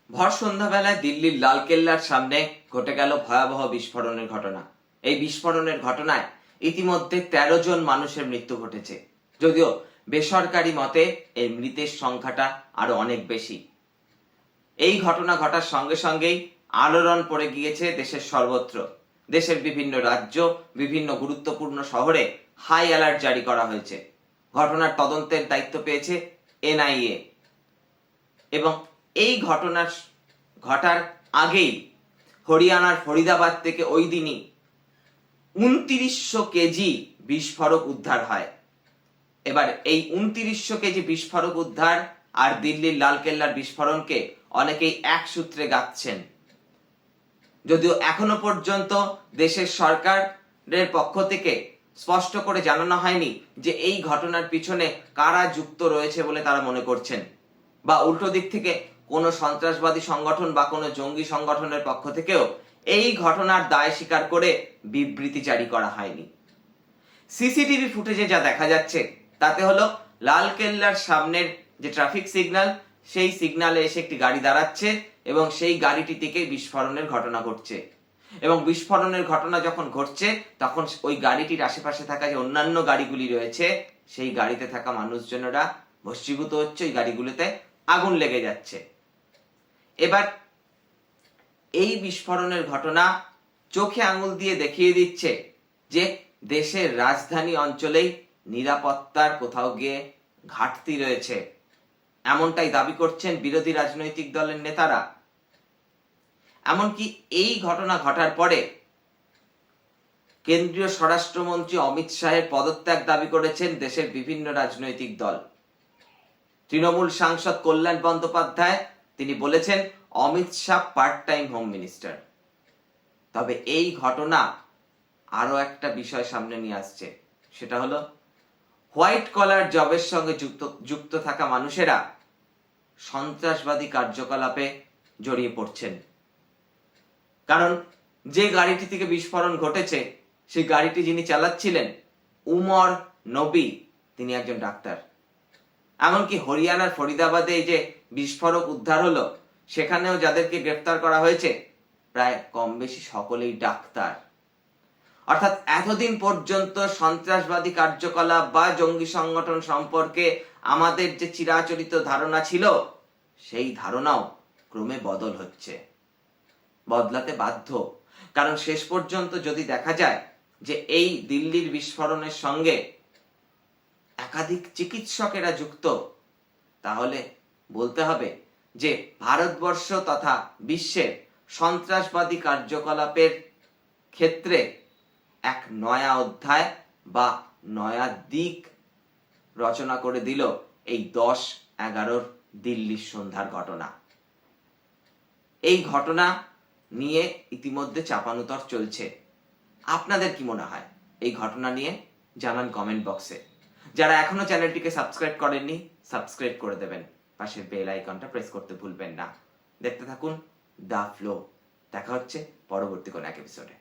ভর সন্ধ্যাবেলায় দিল্লির লালকেল্লার সামনে ঘটে গেল ভয়াবহ বিস্ফোরণের ঘটনা। এই বিস্ফোরণের ঘটনায় ইতিমধ্যে 13 জন মানুষের মৃত্যু ঘটেছে, যদিও বেসরকারি মতে এই মৃতের সংখ্যাটা আরো অনেক বেশি। এই ঘটনা ঘটার সঙ্গে সঙ্গেই আলোড়ন পড়ে গিয়েছে দেশের সর্বত্র। দেশের বিভিন্ন রাজ্য, বিভিন্ন গুরুত্বপূর্ণ শহরে হাই অ্যালার্ট জারি করা হয়েছে। ঘটনার তদন্তের দায়িত্ব পেয়েছে এনআইএ। এবং এই ঘটনার ঘটার আগেই হরিয়ানার ফরিদাবাদ থেকে ওই দিনই 2900 কেজি বিস্ফোরক উদ্ধার হয়। এবার এই 2900 কেজি বিস্ফোরক উদ্ধার আর দিল্লির লালকেল্লার বিস্ফোরণকে অনেকেই এক সূত্রে গাঁথছেন, যদিও এখনো পর্যন্ত দেশের সরকারের পক্ষ থেকে স্পষ্ট করে জানানো হয়নি যে এই ঘটনার পিছনে কারা যুক্ত রয়েছে বলে তারা মনে করছেন, বা উল্টো দিক থেকে কোনো সন্ত্রাসবাদী সংগঠন বা কোনো জঙ্গি সংগঠনের পক্ষ থেকেও এই ঘটনার দায় স্বীকার করে বিবৃতি জারি করা হয়নি। সিসিটিভি ফুটেজে যা দেখা যাচ্ছে তাতে হলো লালকেল্লার সামনের যে ট্রাফিক সিগন্যাল, সেই সিগন্যালে এসে একটি গাড়ি দাঁড়াচ্ছে এবং সেই গাড়িটি থেকে বিস্ফোরণের ঘটনা ঘটছে। এবং বিস্ফোরণের ঘটনা যখন ঘটছে তখন ওই গাড়িটির আশেপাশে থাকা যে অন্যান্য গাড়িগুলি রয়েছে সেই গাড়িতে থাকা মানুষজনেরা ভস্মীভূত হচ্ছে, ওই গাড়িগুলিতে আগুন লেগে যাচ্ছে। এবার এই বিস্ফোরণের ঘটনা চোখে আঙুল দিয়ে দেখিয়ে দিচ্ছে যে দেশের রাজধানী অঞ্চলেই নিরাপত্তার কোথাও গিয়ে ঘাটতি রয়েছে, এমনটাই দাবি করছেন বিরোধী রাজনৈতিক দলের নেতারা। এমনকি এই ঘটনা ঘটার পরে কেন্দ্রীয় স্বরাষ্ট্রমন্ত্রী অমিত শাহের পদত্যাগ দাবি করেছেন দেশের বিভিন্ন রাজনৈতিক দল। তৃণমূল সাংসদ কল্যাণ বন্দ্যোপাধ্যায় তিনি বলেছেন Amit Shah part time home minister. তবে এই ঘটনা আরো একটা বিষয় সামনে নিয়ে আসছে, সেটা হলো হোয়াইট কলার জবের সঙ্গে যুক্ত থাকা মানুষেরা সন্ত্রাসবাদী কার্যকলাপে জড়িয়ে পড়ছেন। কারণ যে গাড়িটি থেকে বিস্ফোরণ ঘটেছে সেই গাড়িটি যিনি চালাচ্ছিলেন উমর নবী, তিনি একজন ডাক্তার। এমনকি হরিয়ানার ফরিদাবাদে এই যে বিস্ফোরক উদ্ধার হলো সেখানেও যাদেরকে গ্রেফতার করা হয়েছে প্রায় কম বেশি সকলেই ডাক্তার। অর্থাৎ এতদিন পর্যন্ত সন্ত্রাসবাদী কার্যকলাপ বা জঙ্গি সংগঠন সম্পর্কে আমাদের যে চিরাচরিত ধারণা ছিল সেই ধারণাও ক্রমে বদল হচ্ছে, বদলাতে বাধ্য। কারণ শেষ পর্যন্ত যদি দেখা যায় যে এই দিল্লির বিস্ফোরণের সঙ্গে একাধিক চিকিৎসকেরা যুক্ত, তাহলে বলতে হবে যে ভারতবর্ষ তথা বিশ্বের সন্ত্রাসবাদী কার্যকলাপের ক্ষেত্রে এক নয়া অধ্যায় বা নয়া দিক রচনা করে দিল এই 10-11 দিল্লির সন্ধ্যার ঘটনা। এই ঘটনা নিয়ে ইতিমধ্যে চাপানুতর চলছে। আপনাদের কি মনে হয় এই ঘটনা নিয়ে? জানান কমেন্ট বক্সে। যারা এখনো চ্যানেলটিকে সাবস্ক্রাইব করেননি সাবস্ক্রাইব করে দেবেন, পাশের বেল আইকনটা প্রেস করতে ভুলবেন না। দেখতে থাকুন দ্য ফ্লো। দেখা হচ্ছে পরবর্তী কোনো এক এপিসোডে।